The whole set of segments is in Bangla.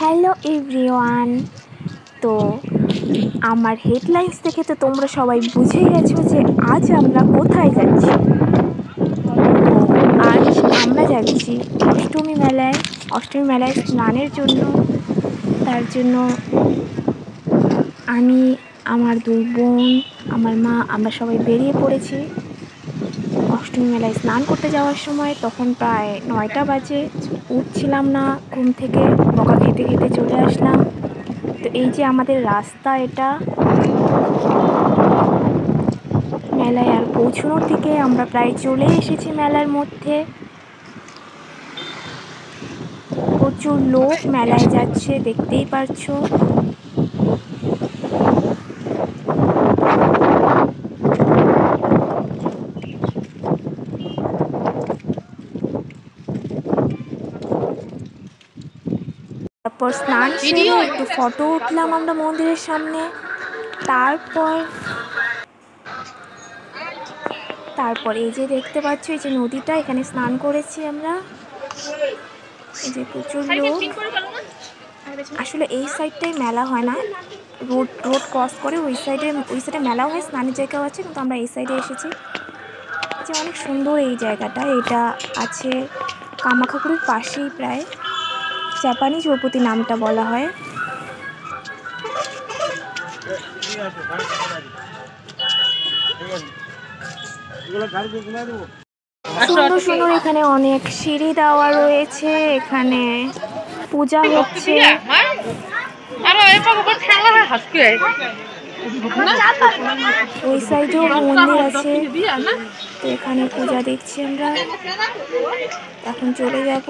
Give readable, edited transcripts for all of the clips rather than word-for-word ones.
Hello everyone. তো আমার হেডলাইন্স দেখে তো তোমরা সবাই বুঝে গেছো যে আজ আমরা কোথায় যাচ্ছি। তো আজ আমরা যাচ্ছি অষ্টমী মেলায় স্নানের জন্য। তার জন্য আমি, আমার দুই বোন, আমার মা, আমরা সবাই বেরিয়ে পড়েছি অষ্টমী মেলায় স্নান করতে যাওয়ার সময়। তখন প্রায় 9টা বাজে। উঠছিলাম না ঘুম থেকে, বকা খেতে খেতে চলে আসলাম। তো এই যে আমাদের রাস্তা, এটা মেলায় আর পৌঁছানোর দিকে আমরা প্রায় চলে এসেছি মেলার মধ্যে। প্রচুর লোক মেলায় যাচ্ছে, দেখতেই পারছো। তারপর স্নান সেরে একটু ফটো উঠলাম আমরা মন্দিরের সামনে। তারপর এই যে দেখতে পাচ্ছ, এই যে নদীটা, এখানে স্নান করেছি আমরা। এই যে প্রচুর লোক। আসলে এই সাইডটাই মেলা হয় না, রোড ক্রস করে ওই সাইডে মেলাও হয়, স্নানের জায়গাও আছে, কিন্তু আমরা এই সাইডে এসেছি। যে অনেক সুন্দর এই জায়গাটা। এটা আছে কামাখ্যাগুড়ির পাশেই, প্রায় জাপানি চৌপতি নামটা বলা হয়। সুন্দর সুন্দর এখানে অনেক সিঁড়ি দেওয়া রয়েছে, এখানে পূজা হচ্ছে। ওই সাইডেও মন্দির আছে, তো এখানে পূজা দেখছি আমরা। এখন চলে যাব।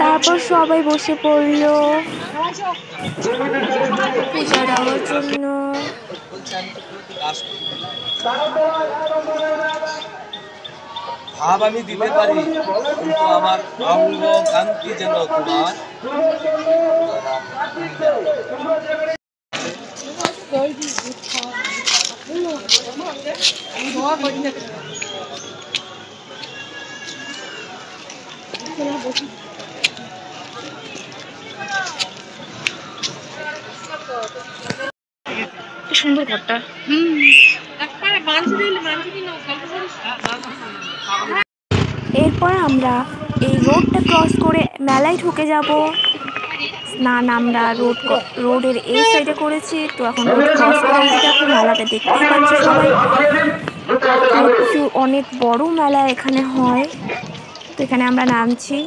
তারপর সবাই বসে পড়লো পূজা দেওয়ার জন্য। ভাব আমি দিতে পারি, কিন্তু আমার অঙ্গ কান্তি যেন তোমার। সুন্দর ঘরটা। এরপর আমরা এই রোডটা ক্রস করে মেলায় ঢুকে যাব। স্নান আমরা রোডের এই সাইডে করেছি, তো এখন রোড ক্রস করে দেখো মেলাটা দেখতেই পাচ্ছি সবাই। প্রচুর অনেক বড় মেলা এখানে হয়, তো এখানে আমরা নামছি।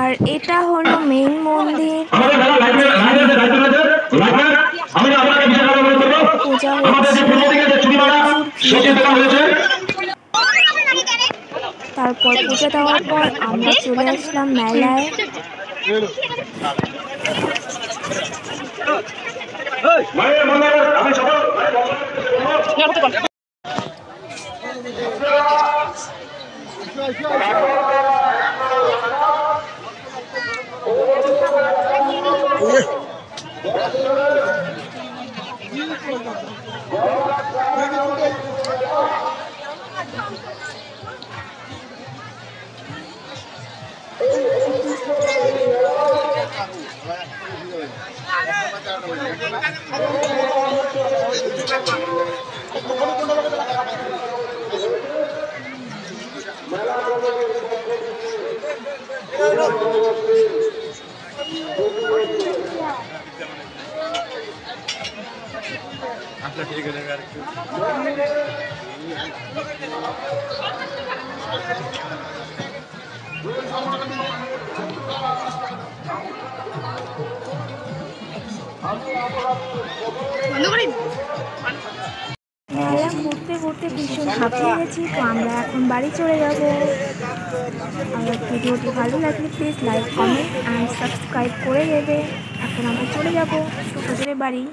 আর এটা হলো মেইন মন্দির, পূজা হচ্ছে। তারপর পূজা দেওয়ার পর আমরা চলে আসলাম মেলায়। মেলা ঘুরতে ঘুরতে ভীষণ হাঁপিয়ে গেছি। তো আমরা এখন বাড়ি চলে যাব। আমার ভিডিওটি ভালো লাগলে please like, comment and subscribe করে দেবে। এখন আমরা চলে যাব টুকুদের বাড়ি।